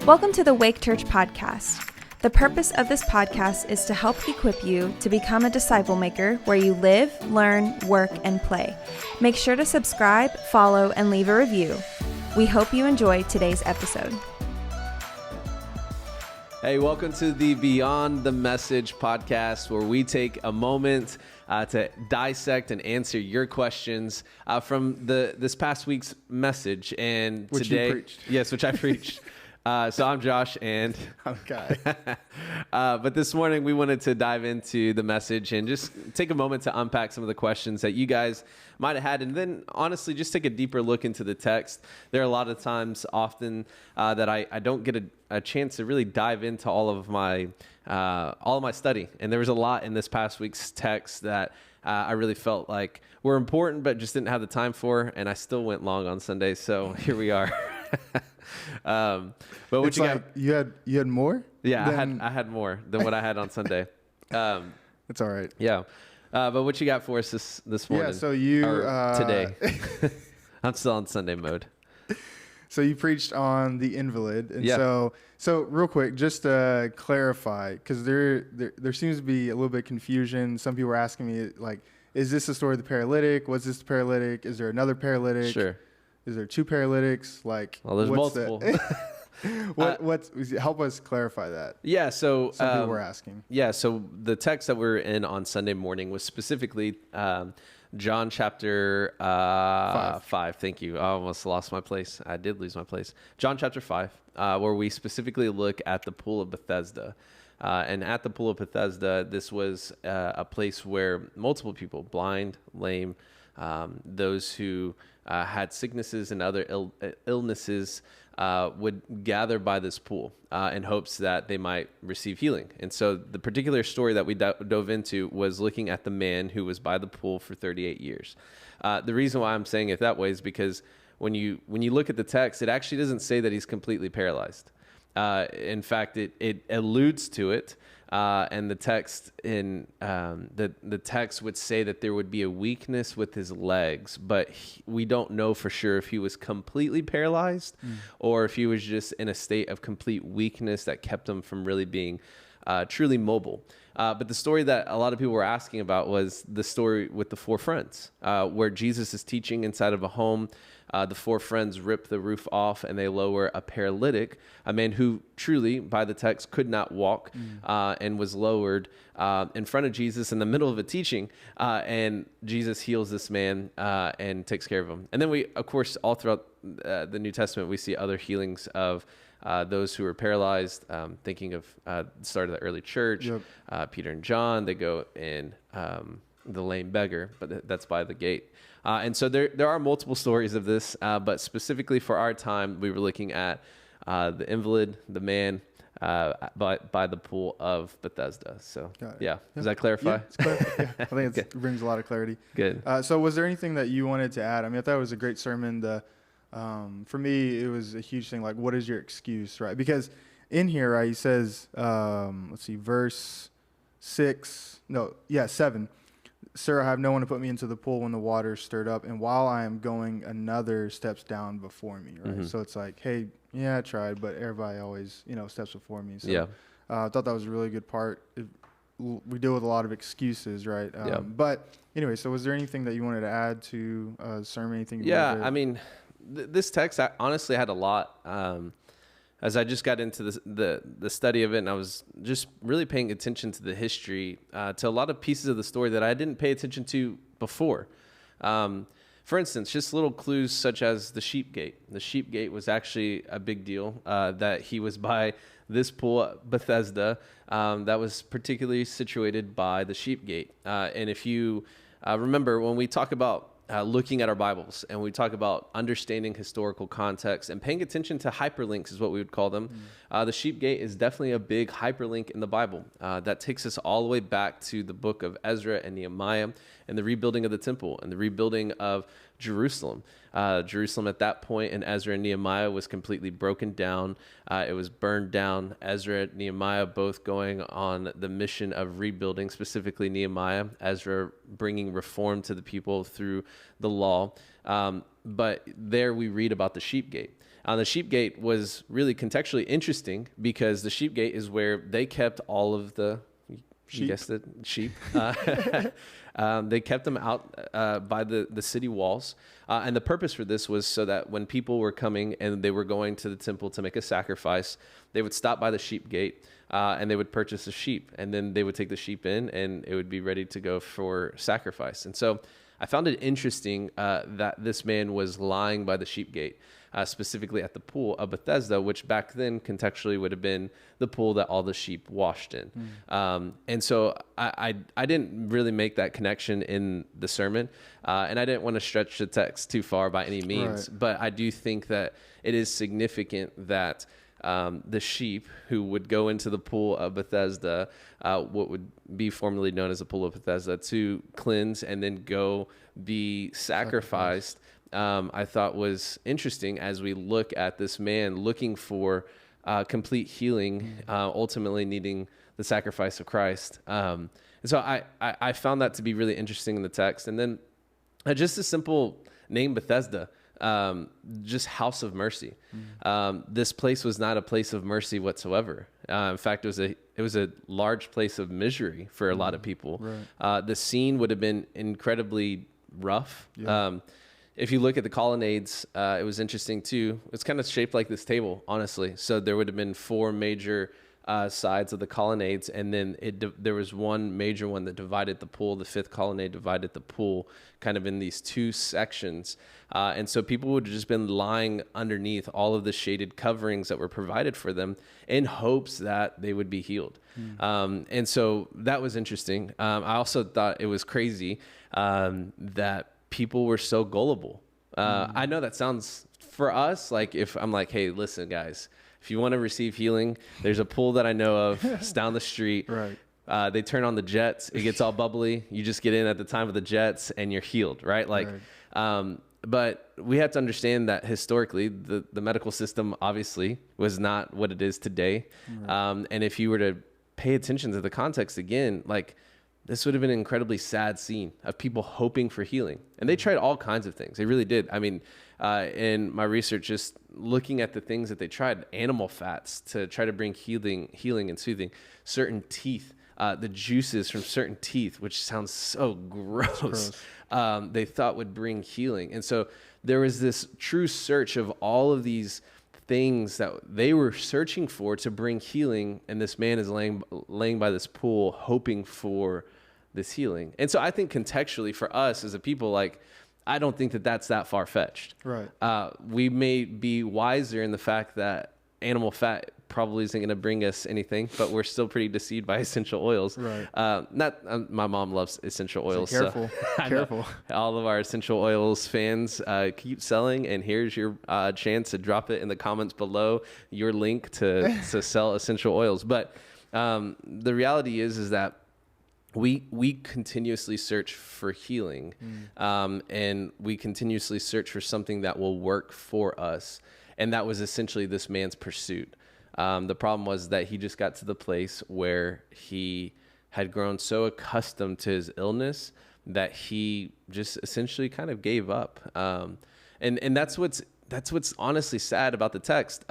Welcome to the Wake Church Podcast. The purpose of this podcast is to help equip you to become a disciple maker where you live, learn, work, and play. Make sure to subscribe, follow, and leave a review. We hope you enjoy today's episode. Hey, welcome to the Beyond the Message podcast, where we take a moment to dissect and answer your questions from this past week's message. And which today, you preached. Yes, which I preached. So I'm Josh, and I'm Kai. But this morning we wanted to dive into the message and just take a moment to unpack some of the questions that you guys might have had, and then honestly just take a deeper look into the text. There are a lot of times often that I don't get a chance to really dive into all of my study, and there was a lot in this past week's text that I really felt like were important, but just didn't have the time for, and I still went long on Sunday, so here we are. But what It's like you had more? Yeah, I had more than what I had on Sunday. It's all right. Yeah. But what you got for us this morning? Yeah, so today. I'm still on Sunday mode. So you preached on the invalid, and Yeah. so real quick, just to clarify, because there seems to be a little bit of confusion. Some people are asking me, like, is this the story of the paralytic? Was this the paralytic? Is there another paralytic? Sure. Is there two paralytics? Like, Well, there's multiple. Help us clarify that. Yeah, so Some people were asking. Yeah, so the text that we're in on Sunday morning was specifically John chapter 5. Thank you. I almost lost my place. I did lose my place. John chapter 5, where we specifically look at the pool of Bethesda. And at the pool of Bethesda, this was a place where multiple people, blind, lame, those who had sicknesses and other illnesses would gather by this pool in hopes that they might receive healing. And so the particular story that we dove into was looking at the man who was by the pool for 38 years. The reason why I'm saying it that way is because when you look at the text, it actually doesn't say that he's completely paralyzed. In fact, it alludes to it. And the text the text would say that there would be a weakness with his legs, but we don't know for sure if he was completely paralyzed or if he was just in a state of complete weakness that kept him from really being truly mobile. But the story that a lot of people were asking about was the story with the four friends, where Jesus is teaching inside of a home. The four friends rip the roof off and they lower a paralytic, a man who truly, by the text, could not walk and was lowered in front of Jesus in the middle of a teaching. And Jesus heals this man and takes care of him. And then we, of course, all throughout the New Testament, we see other healings of those who were paralyzed, thinking of the start of the early church. Yep. Peter and John, they go in the lame beggar, but that's by the gate. And so there are multiple stories of this, but specifically for our time, we were looking at the invalid, the man, by the pool of Bethesda. So, yeah. Does that clarify? Yeah, it's clarify. Yeah. I think it brings a lot of clarity. Good. So was there anything that you wanted to add? I mean, I thought it was a great sermon. For me, it was a huge thing. Like, what is your excuse, right? Because in here, right, he says, let's see, verse 7. Sir, I have no one to put me into the pool when the water is stirred up, and while I am going, another steps down before me, right? Mm-hmm. So it's like, hey, yeah, I tried, but everybody always, steps before me. So I thought that was a really good part. We deal with a lot of excuses, right? But anyway, so was there anything that you wanted to add to sermon? Anything? Yeah, I mean, this text honestly had a lot. As I just got into the study of it, and I was just really paying attention to the history, to a lot of pieces of the story that I didn't pay attention to before. For instance, just little clues such as the sheep gate. The sheep gate was actually a big deal, that he was by this pool, Bethesda, that was particularly situated by the sheep gate. And if you remember, when we talk about looking at our Bibles and we talk about understanding historical context and paying attention to hyperlinks is what we would call them. The sheep gate is definitely a big hyperlink in the Bible that takes us all the way back to the book of Ezra and Nehemiah and the rebuilding of the temple and the rebuilding of Jerusalem. Jerusalem at that point in Ezra and Nehemiah was completely broken down. It was burned down. Ezra and Nehemiah both going on the mission of rebuilding, specifically Nehemiah, Ezra bringing reform to the people through the law. But there we read about the sheep gate. The sheep gate was really contextually interesting because the sheep gate is where they kept all of the, you guessed it, sheep. They kept them out by the city walls. And the purpose for this was so that when people were coming and they were going to the temple to make a sacrifice, they would stop by the sheep gate and they would purchase a sheep. And then they would take the sheep in and it would be ready to go for sacrifice. And so I found it interesting that this man was lying by the sheep gate. Specifically at the pool of Bethesda, which back then contextually would have been the pool that all the sheep washed in. And so I didn't really make that connection in the sermon, and I didn't want to stretch the text too far by any means, but I do think that it is significant that the sheep who would go into the pool of Bethesda, what would be formerly known as the pool of Bethesda, to cleanse and then go be sacrificed. I thought was interesting as we look at this man looking for complete healing, ultimately needing the sacrifice of Christ. And so I found that to be really interesting in the text. And then just a simple name, Bethesda, just house of mercy. This place was not a place of mercy whatsoever. In fact, it was a large place of misery for a lot of people. The scene would have been incredibly rough. If you look at the colonnades, it was interesting too. It's kind of shaped like this table, honestly. So there would have been 4 major sides of the colonnades, and then there was one major one that divided the pool. The 5th colonnade divided the pool kind of in these 2 sections. And so people would have just been lying underneath all of the shaded coverings that were provided for them in hopes that they would be healed. And so that was interesting. I also thought it was crazy that people were so gullible. I know that sounds, for us, like if I'm like, hey, listen, guys, if you want to receive healing, there's a pool that I know of. It's down the street. They turn on the jets. It gets all bubbly. You just get in at the time of the jets and you're healed, right? But we have to understand that historically, the medical system obviously was not what it is today. And if you were to pay attention to the context again, like, this would have been an incredibly sad scene of people hoping for healing. And they tried all kinds of things. They really did. I mean, in my research, just looking at the things that they tried, animal fats to try to bring healing and soothing, certain teeth, the juices from certain teeth, which sounds so gross, they thought would bring healing. And so there was this true search of all of these things that they were searching for to bring healing. And this man is laying by this pool, hoping for this healing. And so I think contextually for us as a people, like, I don't think that that's that far-fetched. We may be wiser in the fact that animal fat probably isn't going to bring us anything, but we're still pretty deceived by essential oils. My mom loves essential oils. So careful, careful. All of our essential oils fans, keep selling, and here's your chance to drop it in the comments below, your link to sell essential oils. But the reality is that we continuously search for healing, and we continuously search for something that will work for us. And that was essentially this man's pursuit. The problem was that he just got to the place where he had grown so accustomed to his illness that he just essentially kind of gave up. And that's what's honestly sad about the text,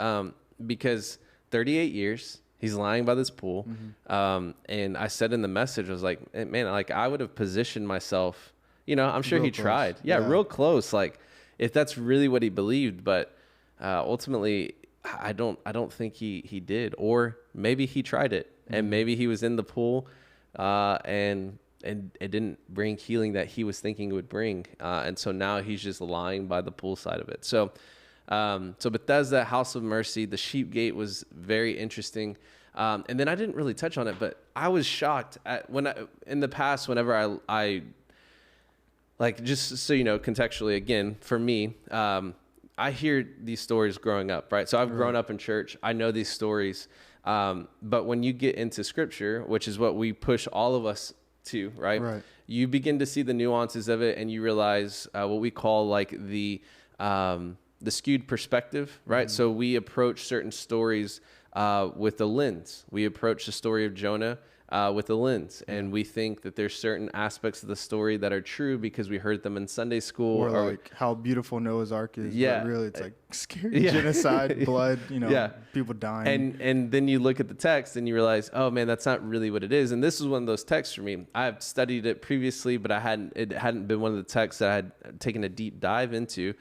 because 38 years, he's lying by this pool. And I said in the message, I was like, man, like, I would have positioned myself, I'm sure he tried. Yeah, real close. Like, if that's really what he believed, but ultimately, I don't think he did. Or maybe he tried it, and maybe he was in the pool, and it didn't bring healing that he was thinking it would bring. And so now he's just lying by the pool side of it. So Bethesda, house of mercy, the sheep gate was very interesting. And then I didn't really touch on it, but I was shocked at in the past, whenever I like, just so you know, contextually, again, for me, I hear these stories growing up, right? So I've grown up in church. I know these stories. But when you get into scripture, which is what we push all of us to, right? You begin to see the nuances of it, and you realize what we call like the skewed perspective, right? So we approach certain stories with a lens. We approach the story of Jonah with a lens, and we think that there's certain aspects of the story that are true because we heard them in Sunday school, or like how beautiful Noah's Ark is. Yeah, but really it's like scary genocide, blood, people dying. And then you look at the text and you realize, oh man, that's not really what it is. And this is one of those texts for me. I've studied it previously, but it hadn't been one of the texts that I had taken a deep dive into.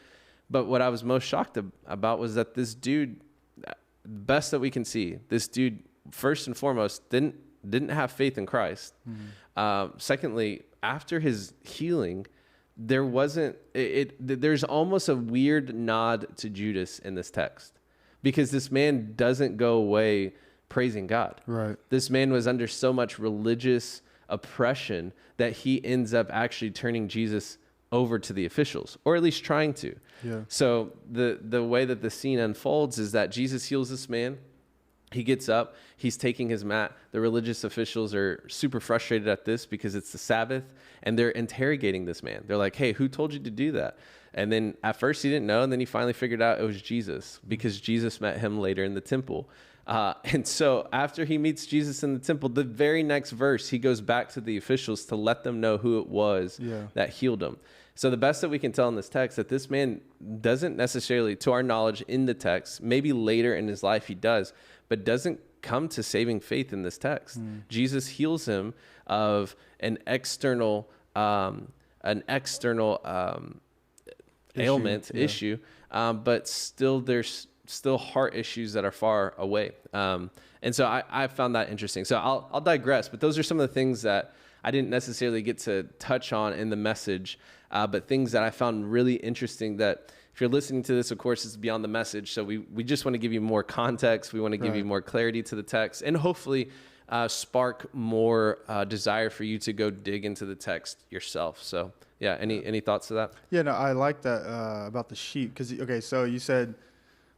But what I was most shocked about was that this dude, best that we can see, this dude first and foremost didn't have faith in Christ. Secondly, after his healing, there wasn't there's almost a weird nod to Judas in this text, because this man doesn't go away praising God. Right. This man was under so much religious oppression that he ends up actually turning Jesus over to the officials, or at least trying to. Yeah. So the way that the scene unfolds is that Jesus heals this man. He gets up, he's taking his mat. The religious officials are super frustrated at this because it's the Sabbath, and they're interrogating this man. They're like, hey, who told you to do that? And then at first he didn't know, and then he finally figured out it was Jesus, because Jesus met him later in the temple. And so after he meets Jesus in the temple, the very next verse, he goes back to the officials to let them know who it was that healed him. So the best that we can tell in this text, that this man doesn't necessarily, to our knowledge in the text, maybe later in his life he does, but doesn't come to saving faith in this text. Jesus heals him of an external ailment, issue, but still there's still heart issues that are far away. And so I found that interesting. So I'll digress, but those are some of the things that I didn't necessarily get to touch on in the message, but things that I found really interesting that, if you're listening to this, of course, it's beyond the message. So we just want to give you more context. We want to give you more clarity to the text, and hopefully spark more desire for you to go dig into the text yourself. So yeah, any thoughts to that? Yeah, no, I like that about the sheep. Because, okay, so you said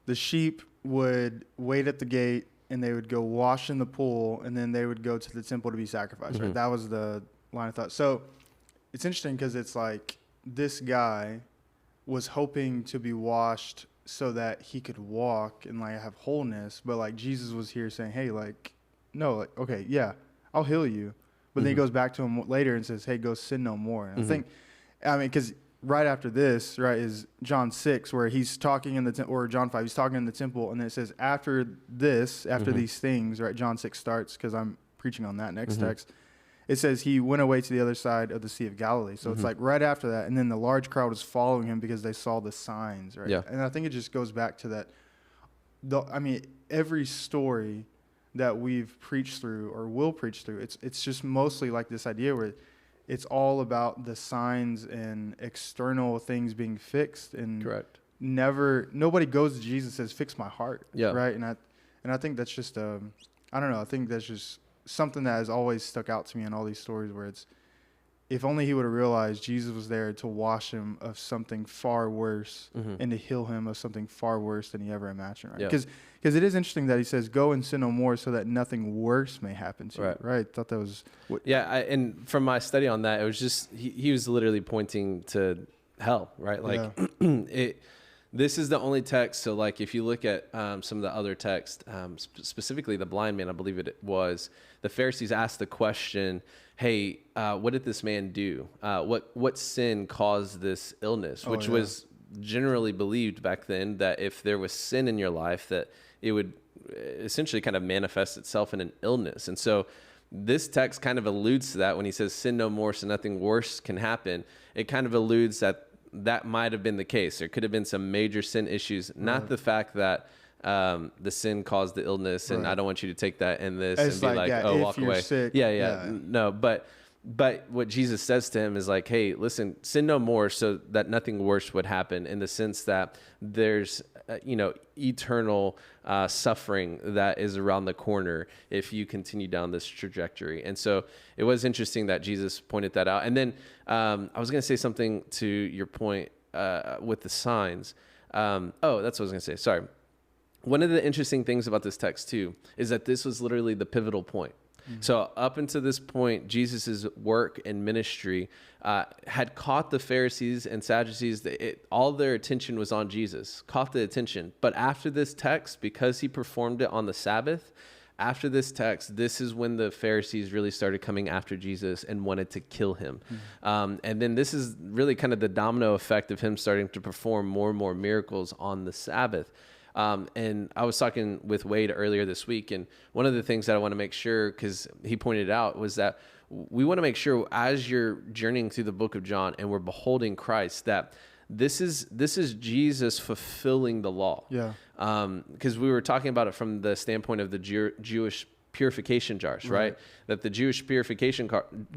the sheep would wait at the gate and they would go wash in the pool, and then they would go to the temple to be sacrificed, right? That was the line of thought. So it's interesting because it's like this guy was hoping to be washed so that he could walk and like have wholeness, but like Jesus was here saying, hey, like, no, like, okay, yeah, I'll heal you. But then he goes back to him later and says, hey, go sin no more. And I mean, because right after this, right, is John 6, where he's talking in the or John 5, he's talking in the temple, and then it says after this, after these things, right, John 6 starts, because I'm preaching on that next text. It says he went away to the other side of the Sea of Galilee. So it's like right after that. And then the large crowd was following him because they saw the signs, right? Yeah. And I think it just goes back to that. I mean, every story that we've preached through or will preach through, it's just mostly like this idea where it's all about the signs and external things being fixed. And nobody goes to Jesus and says, fix my heart. Yeah. Right. And I think that's just, I don't know. I think that's just something that has always stuck out to me in all these stories, where it's, if only he would have realized Jesus was there to wash him of something far worse and to heal him of something far worse than he ever imagined, right? Because it is interesting that he says, go and sin no more so that nothing worse may happen to you, right? I thought that was... and from my study on that, it was just, he was literally pointing to hell, right? Like, this is the only text. So like, if you look at some of the other texts, specifically the blind man, I believe it was, the Pharisees asked the question, hey, what did this man do? What sin caused this illness? Which was generally believed back then, that if there was sin in your life, that it would essentially kind of manifest itself in an illness. And so this text kind of alludes to that when he says, sin no more so nothing worse can happen. It kind of alludes that might have been the case. There could have been some major sin issues, not the fact that the sin caused the illness, and I don't want you to take that in this and be like, oh, walk away. Sick, No, but what Jesus says to him is like, hey, listen, sin no more so that nothing worse would happen, in the sense that there's eternal suffering that is around the corner if you continue down this trajectory. And so it was interesting that Jesus pointed that out. And then I was going to say something to your point with the signs. That's what I was going to say. Sorry. One of the interesting things about this text too is that this was literally the pivotal point. So up until this point, Jesus's work and ministry had caught the Pharisees and Sadducees. All their attention was on Jesus, caught the attention. But after this text, because he performed it on the Sabbath, after this text, this is when the Pharisees really started coming after Jesus and wanted to kill him. And then this is really kind of the domino effect of him starting to perform more and more miracles on the Sabbath. And I was talking with Wade earlier this week, and one of the things that I want to make sure, because he pointed out, was that we want to make sure as you're journeying through the book of John and we're beholding Christ, that this is Jesus fulfilling the law. Yeah. Because we were talking about it from the standpoint of the Jewish purification jars, right? That the Jewish purification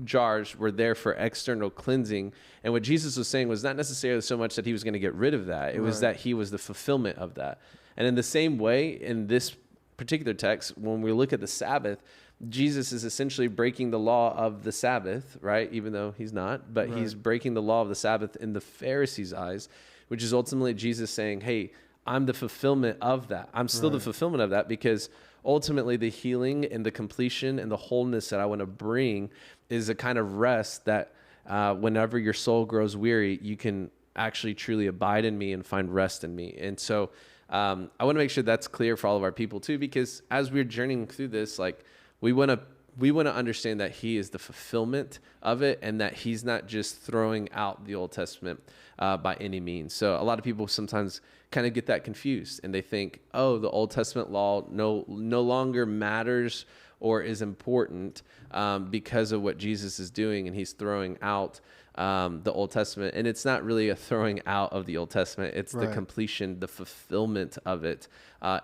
jars were there for external cleansing. And what Jesus was saying was not necessarily so much that he was going to get rid of that. It was that he was the fulfillment of that. And in the same way, in this particular text, when we look at the Sabbath, Jesus is essentially breaking the law of the Sabbath, right? Even though he's not, but he's breaking the law of the Sabbath in the Pharisees' eyes, which is ultimately Jesus saying, hey, I'm the fulfillment of that. I'm still the fulfillment of that, because ultimately the healing and the completion and the wholeness that I want to bring is a kind of rest that whenever your soul grows weary, you can actually truly abide in me and find rest in me. And so I want to make sure that's clear for all of our people too, because as we're journeying through this, like, we want to understand that he is the fulfillment of it, and that he's not just throwing out the Old Testament by any means. So a lot of people sometimes kind of get that confused, and they think, oh, the Old Testament law no longer matters or is important because of what Jesus is doing, and he's throwing out the Old Testament. And it's not really a throwing out of the Old Testament. It's the completion, the fulfillment of it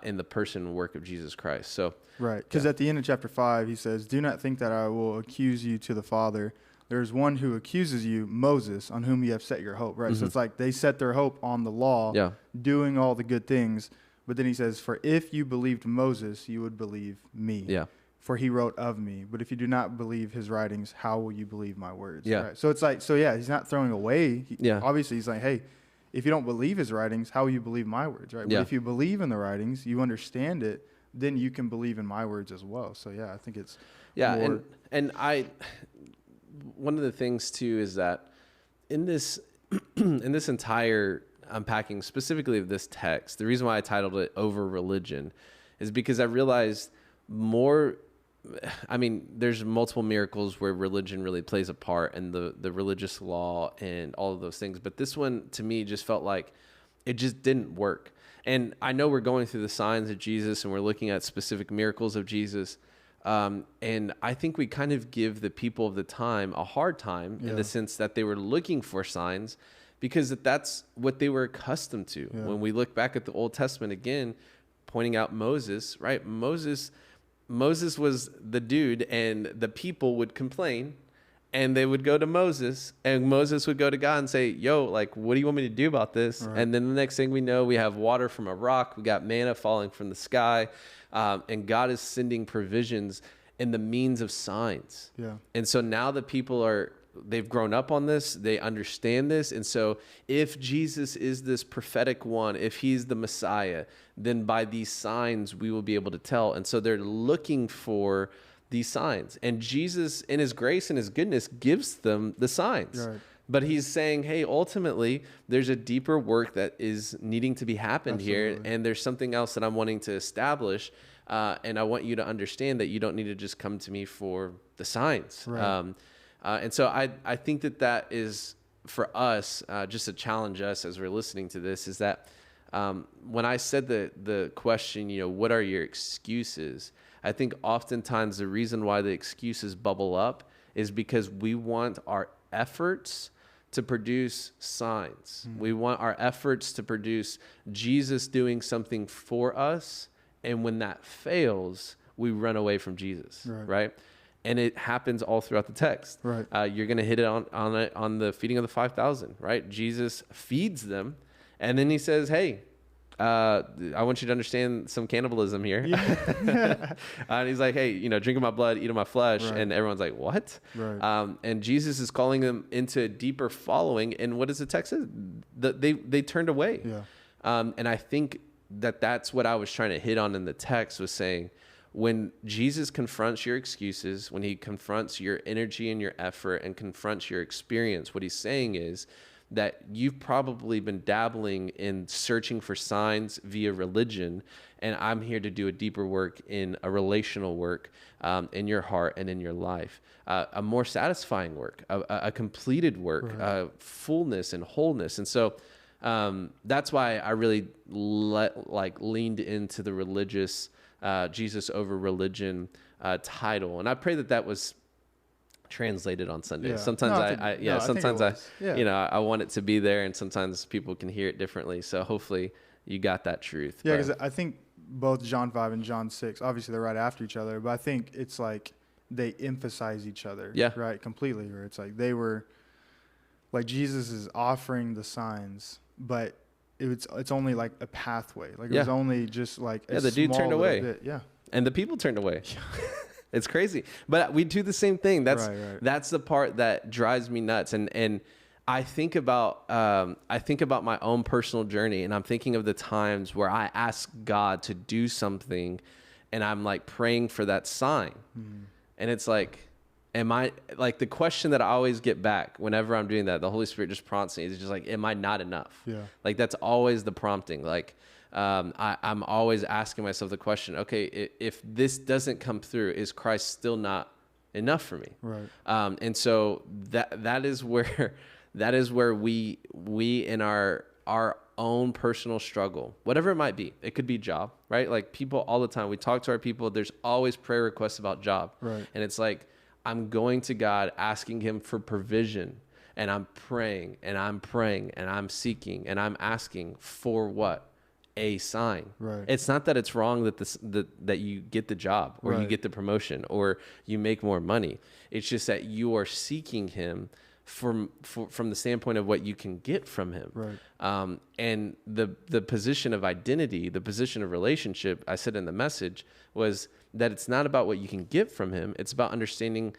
in the person and work of Jesus Christ. So because at the end of chapter 5, he says, do not think that I will accuse you to the Father. There's one who accuses you, Moses, on whom you have set your hope. So it's like they set their hope on the law, doing all the good things. But then he says, for if you believed Moses, you would believe me. For he wrote of me. But if you do not believe his writings, how will you believe my words? So it's like, he's not throwing away. Obviously, he's like, hey, if you don't believe his writings, how will you believe my words? But if you believe in the writings, you understand it, then you can believe in my words as well. So I think it's more... and one of the things too is that in this in this entire unpacking, specifically of this text, the reason why I titled it Over Religion is because I realized there's multiple miracles where religion really plays a part, and the religious law and all of those things. But this one, to me, just felt like it just didn't work. And I know we're going through the signs of Jesus, and we're looking at specific miracles of Jesus. And I think we kind of give the people of the time a hard time in the sense that they were looking for signs, because that's what they were accustomed to. When we look back at the Old Testament again, pointing out Moses, right? Moses was the dude, and the people would complain, and they would go to Moses, and Moses would go to God and say, yo, like, what do you want me to do about this? And then the next thing we know, we have water from a rock. We got manna falling from the sky. And God is sending provisions in the means of signs. And so now the people they've grown up on this. They understand this. And so if Jesus is this prophetic one, if he's the Messiah, then by these signs we will be able to tell. And so they're looking for these signs. And Jesus, in his grace and his goodness, gives them the signs. But he's saying, hey, ultimately, there's a deeper work that is needing to be happened here. And there's something else that I'm wanting to establish. And I want you to understand that you don't need to just come to me for the signs. And so I think that is, for us, just to challenge us as we're listening to this, is that when I said the question, what are your excuses? I think oftentimes the reason why the excuses bubble up is because we want our efforts to produce signs. We want our efforts to produce Jesus doing something for us. And when that fails, we run away from Jesus, right? And it happens all throughout the text. You're going to hit it on the feeding of the 5,000, right? Jesus feeds them, and then he says, hey, I want you to understand some cannibalism here. And he's like, hey, drink of my blood, eat of my flesh. And everyone's like, what? And Jesus is calling them into a deeper following. And what does the text say? They turned away. And I think that's what I was trying to hit on in the text, was saying, when Jesus confronts your excuses, when he confronts your energy and your effort and confronts your experience, what he's saying is, that you've probably been dabbling in searching for signs via religion, and I'm here to do a deeper work in a relational work in your heart and in your life, a more satisfying work, a completed work, fullness and wholeness. And so that's why I really leaned into the religious Jesus over religion title, and I pray that was translated on Sunday. Sometimes I want it to be there, and sometimes people can hear it differently. So hopefully you got that truth. Yeah, because I think both John 5 and John 6, obviously they're right after each other, but I think it's like they emphasize each other. Yeah. Right. Completely. Where it's like they were like Jesus is offering the signs, but it's only like a pathway. Like it was only just like the dude turned away. Bit. Yeah. And the people turned away. It's crazy. But we do the same thing. That's the part that drives me nuts. And I think about my own personal journey, and I'm thinking of the times where I ask God to do something and I'm like praying for that sign. And it's like, am I, like, the question that I always get back whenever I'm doing that, the Holy Spirit just prompts me. It's just like, am I not enough? Yeah. Like, that's always the prompting. Like, I'm always asking myself the question, okay, if this doesn't come through, is Christ still not enough for me? Right. And so that is where we in our own personal struggle, whatever it might be, it could be job, right? Like, people all the time, we talk to our people, there's always prayer requests about job. Right. And it's like, I'm going to God, asking him for provision, and I'm praying and I'm praying and I'm seeking and I'm asking for what? A sign. Right. It's not that it's wrong that you get the job or you get the promotion or you make more money. It's just that you are seeking him from the standpoint of what you can get from him. Right. And the position of identity, the position of relationship, I said in the message, was that it's not about what you can get from him. It's about understanding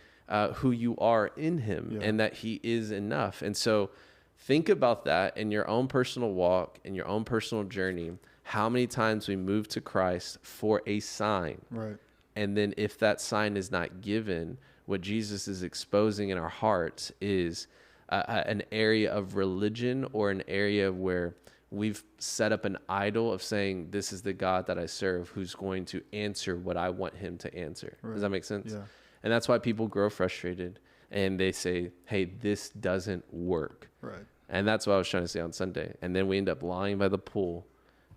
who you are in him and that he is enough. And so think about that in your own personal walk, in your own personal journey, how many times we move to Christ for a sign. Right. And then if that sign is not given, what Jesus is exposing in our hearts is an area of religion or an area where we've set up an idol of saying, this is the God that I serve who's going to answer what I want him to answer. Right. Does that make sense? Yeah. And that's why people grow frustrated and they say, hey, this doesn't work. Right. And that's what I was trying to say on Sunday. And then we end up lying by the pool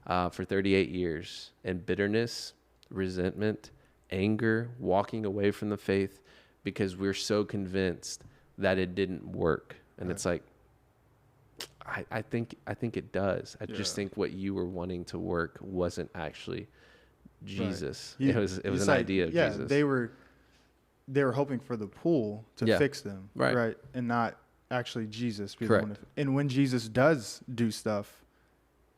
for 38 years in bitterness, resentment, anger, walking away from the faith because we're so convinced that it didn't work. And it's like, I think it does. I just think what you were wanting to work wasn't actually Jesus. Right. It was an idea of Jesus. They were hoping for the pool to fix them, right? And not actually Jesus. Correct. And when Jesus does do stuff,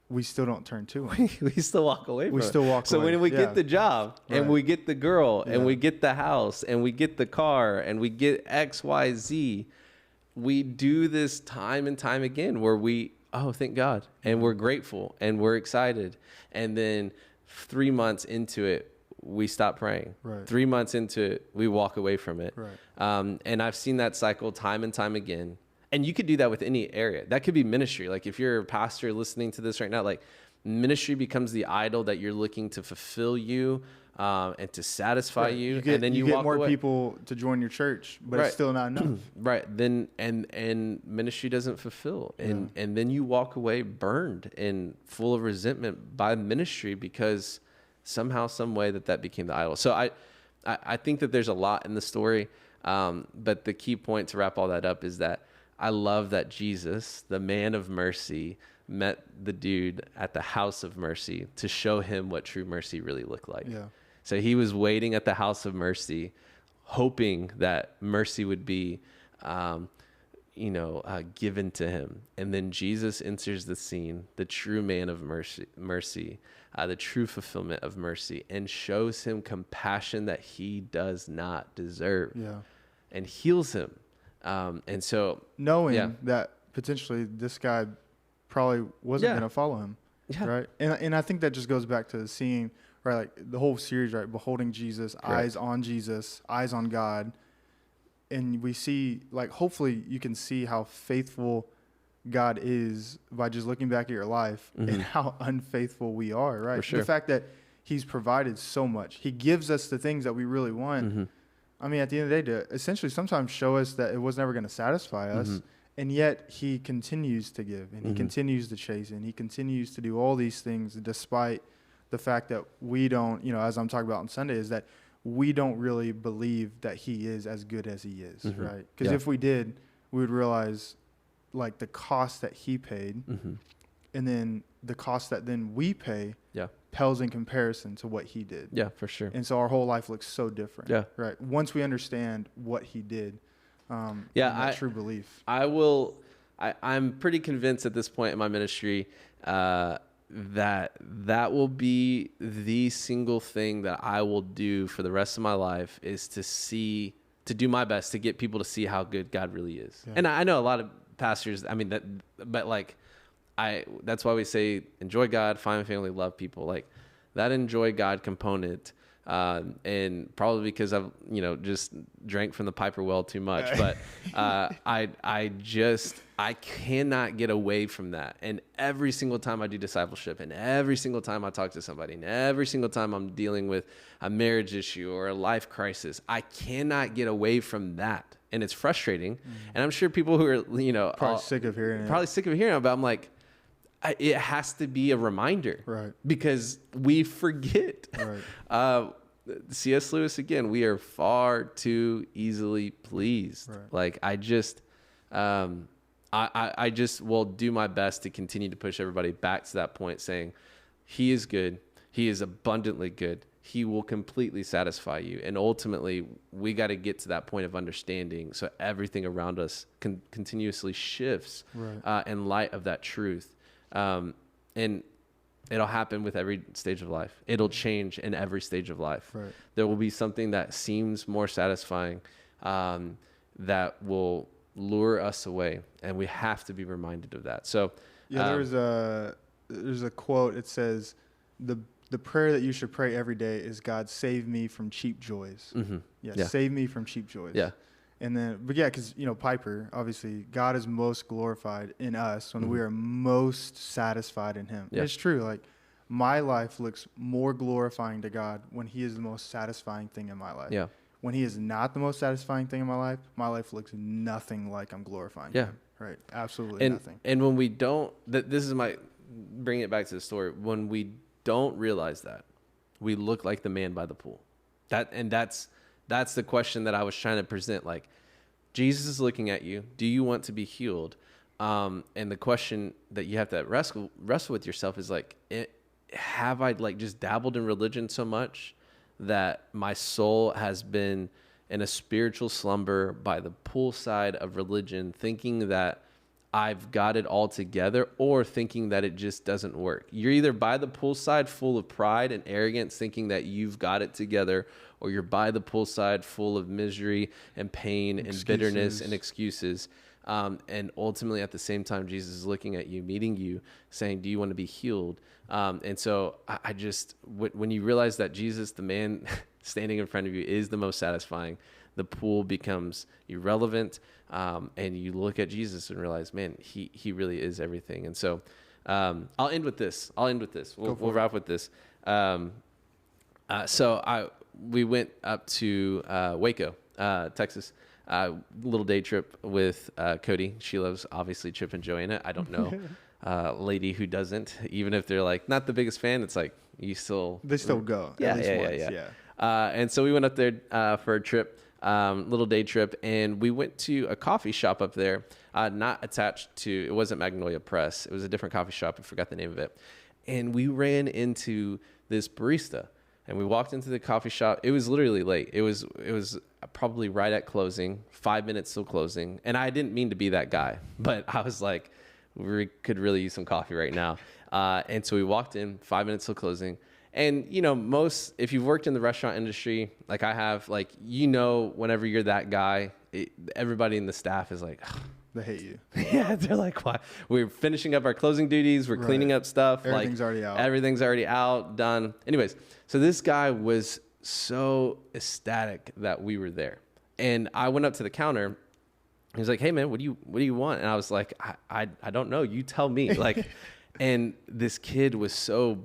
we still don't turn to him. We still walk away from it. So when we get the job and we get the girl and we get the house and we get the car and we get X, Y, Z, we do this time and time again where thank God. And we're grateful and we're excited. And then 3 months into it, we stop praying. Right. 3 months into it, we walk away from it. Right. And I've seen that cycle time and time again. And you could do that with any area. That could be ministry. Like if you're a pastor listening to this right now, like ministry becomes the idol that you're looking to fulfill you and to satisfy you. And then you get walk more away. People to join your church, but it's still not enough. Right. Then and ministry doesn't fulfill. And then you walk away burned and full of resentment by ministry because somehow, some way that became the idol. So I think that there's a lot in the story. But the key point to wrap all that up is that I love that Jesus, the man of mercy, met the dude at the house of mercy to show him what true mercy really looked like. Yeah. So he was waiting at the house of mercy, hoping that mercy would be, given to him. And then Jesus enters the scene, the true man of mercy, the true fulfillment of mercy, and shows him compassion that he does not deserve. Yeah. And heals him. And so knowing that potentially this guy probably wasn't going to follow him. Yeah. Right. And I think that just goes back to seeing, right, like the whole series, right? Beholding Jesus, correct. Eyes on Jesus, eyes on God. And we see, like, hopefully you can see how faithful God is by just looking back at your life and how unfaithful we are, right? For sure. The fact that he's provided so much. He gives us the things that we really want. I mean, at the end of the day, to essentially sometimes show us that it was never going to satisfy us. And yet he continues to give, and he continues to chase, and he continues to do all these things despite the fact that we don't, as I'm talking about on Sunday, is that we don't really believe that he is as good as he is, right? Because if we did, we would realize like the cost that he paid and then the cost that then we pay pales in comparison to what he did. Yeah, for sure. And so our whole life looks so different. Yeah. Right. Once we understand what he did. True belief. I'm pretty convinced at this point in my ministry that will be the single thing that I will do for the rest of my life, is to do my best to get people to see how good God really is. Yeah. And I know a lot of pastors, that's why we say enjoy God, find family, love people. Like that enjoy God component. And probably because I've, just drank from the Piper well too much, but, I cannot get away from that. And every single time I do discipleship, and every single time I talk to somebody, and every single time I'm dealing with a marriage issue or a life crisis, I cannot get away from that. And it's frustrating. And I'm sure people who are, probably sick of hearing it, but I'm like, it has to be a reminder, right? Because we forget. Right. C.S. Lewis again. We are far too easily pleased. Right. Like I just will do my best to continue to push everybody back to that point, saying, He is good. He is abundantly good. He will completely satisfy you. And ultimately, we got to get to that point of understanding, so everything around us continuously shifts in light of that truth. And it'll happen with every stage of life. It'll change in every stage of life. Right. There will be something that seems more satisfying, that will lure us away, and we have to be reminded of that. So, there's a quote. It says, the prayer that you should pray every day is, God, save me from cheap joys. Save me from cheap joys. Yeah. And then, because, Piper, obviously, God is most glorified in us when we are most satisfied in him. Yeah. It's true. Like, my life looks more glorifying to God when he is the most satisfying thing in my life. Yeah. When he is not the most satisfying thing in my life looks nothing like I'm glorifying him. Right. Absolutely nothing. And when we don't, this is bringing it back to the story. When we don't realize that, we look like the man by the pool. That's the question that I was trying to present. Like, Jesus is looking at you. Do you want to be healed? And the question that you have to wrestle with yourself is like, have I just dabbled in religion so much that my soul has been in a spiritual slumber by the poolside of religion, thinking that I've got it all together, or thinking that it just doesn't work? You're either by the poolside full of pride and arrogance, thinking that you've got it together, or you're by the poolside full of misery and pain and bitterness and excuses. And ultimately, at the same time, Jesus is looking at you, meeting you, saying, do you want to be healed? And so when you realize that Jesus, the man standing in front of you, is the most satisfying, the pool becomes irrelevant. And you look at Jesus and realize, man, he really is everything. And so I'll end with this. We'll wrap with this. We went up to Waco, Texas. Little day trip with Cody. She loves, obviously, Chip and Joanna. I don't know lady who doesn't. Even if they're not the biggest fan, it's like they still go. Yeah. And so we went up there for a trip, little day trip, and we went to a coffee shop up there, not attached to. It wasn't Magnolia Press. It was a different coffee shop. I forgot the name of it. And we ran into this barista. And we walked into the coffee shop. It was literally late. It was probably right at closing, 5 minutes till closing. And I didn't mean to be that guy, but I was like, we could really use some coffee right now. And so we walked in, 5 minutes till closing. And, if you've worked in the restaurant industry, like I have, whenever you're that guy, everybody in the staff is like, they hate you. Yeah, they're like, why? We're finishing up our closing duties. We're cleaning up stuff. Everything's already out. Everything's already out, done. Anyways, so this guy was so ecstatic that we were there. And I went up to the counter He was like, hey man, what do you want? And I was like, I don't know. You tell me. Like, and this kid was so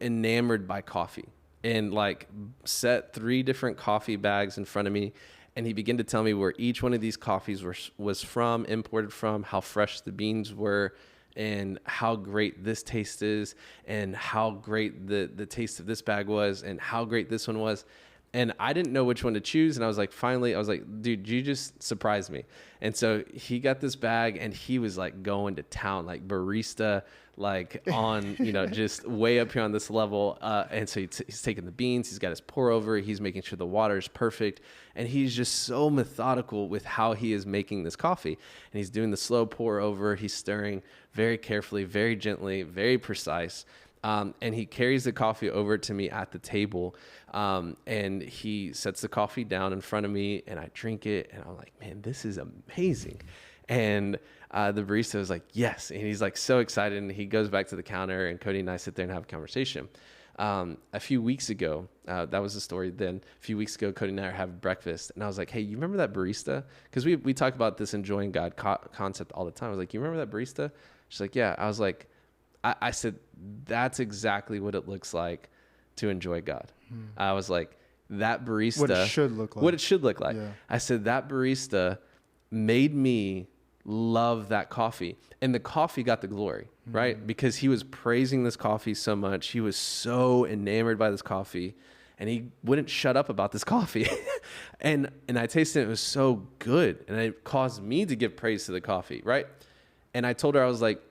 enamored by coffee, and like set 3 different coffee bags in front of me. And he began to tell me where each one of these coffees was from, imported from, how fresh the beans were, and how great this taste is, and how great the taste of this bag was, and how great this one was. And I didn't know which one to choose. And I was like, finally, I was like, dude, you just surprised me. And so he got this bag and he was like going to town, like barista, like on, just way up here on this level. And so he's taking the beans, he's got his pour over, he's making sure the water is perfect. And he's just so methodical with how he is making this coffee. And he's doing the slow pour over, he's stirring very carefully, very gently, very precise. And he carries the coffee over to me at the table, and he sets the coffee down in front of me, and I drink it, and I'm like, man, this is amazing. And the barista was like, yes. And he's like so excited, and he goes back to the counter, and Cody and I sit there and have a conversation. A few weeks ago, that was the story then. A few weeks ago, Cody and I are having breakfast, and I was like, hey, you remember that barista? Because we talk about this enjoying God concept all the time. I was like, you remember that barista? She's like, yeah. I was like, I said, that's exactly what it looks like to enjoy God. I was like, that barista. What it should look like. What it should look like. Yeah. I said, that barista made me love that coffee. And the coffee got the glory, right? Because he was praising this coffee so much. He was so enamored by this coffee. And he wouldn't shut up about this coffee. and I tasted it. It was so good. And it caused me to give praise to the coffee, right? And I told her, I was like,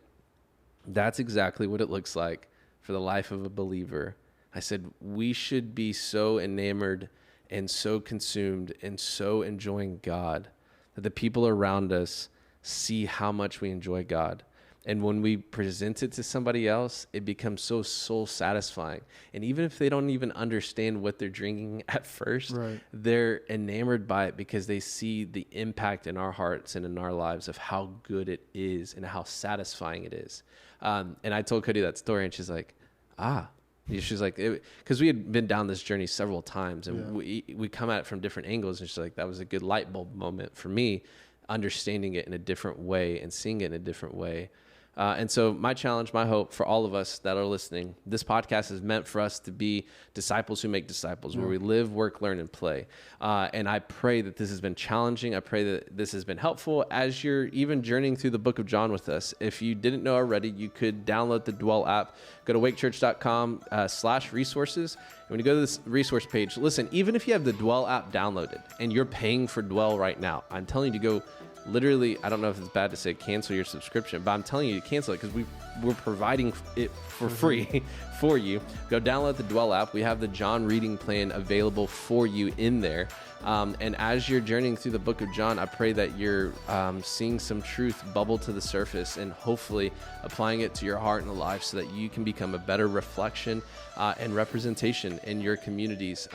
that's exactly what it looks like for the life of a believer. I said, we should be so enamored and so consumed and so enjoying God that the people around us see how much we enjoy God. And when we present it to somebody else, it becomes so soul satisfying. And even if they don't even understand what they're drinking at first, right, they're enamored by it because they see the impact in our hearts and in our lives of how good it is and how satisfying it is. And I told Cody that story, and she's like, she's like, because we had been down this journey several times, and we come at it from different angles. And she's like, that was a good light bulb moment for me, understanding it in a different way and seeing it in a different way. And so my challenge, my hope for all of us that are listening, this podcast is meant for us to be disciples who make disciples, where we live, work, learn, and play. And I pray that this has been challenging. I pray that this has been helpful as you're even journeying through the book of John with us. If you didn't know already, you could download the Dwell app. Go to wakechurch.com/resources. And when you go to this resource page, listen, even if you have the Dwell app downloaded and you're paying for Dwell right now, I'm telling you to go. Literally, I don't know if it's bad to say cancel your subscription, but I'm telling you to cancel it because we're providing it for free for you. Go download the Dwell app. We have the John reading plan available for you in there. And as you're journeying through the book of John, I pray that you're seeing some truth bubble to the surface and hopefully applying it to your heart and life so that you can become a better reflection and representation in your communities,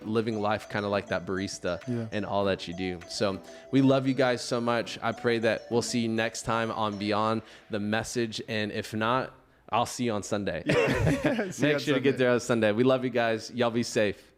living life kind of like that barista and all that you do. So we love you guys so much. I pray that we'll see you next time on Beyond the Message. And if not, I'll see you on Sunday. Make sure to get there on Sunday. We love you guys. Y'all be safe.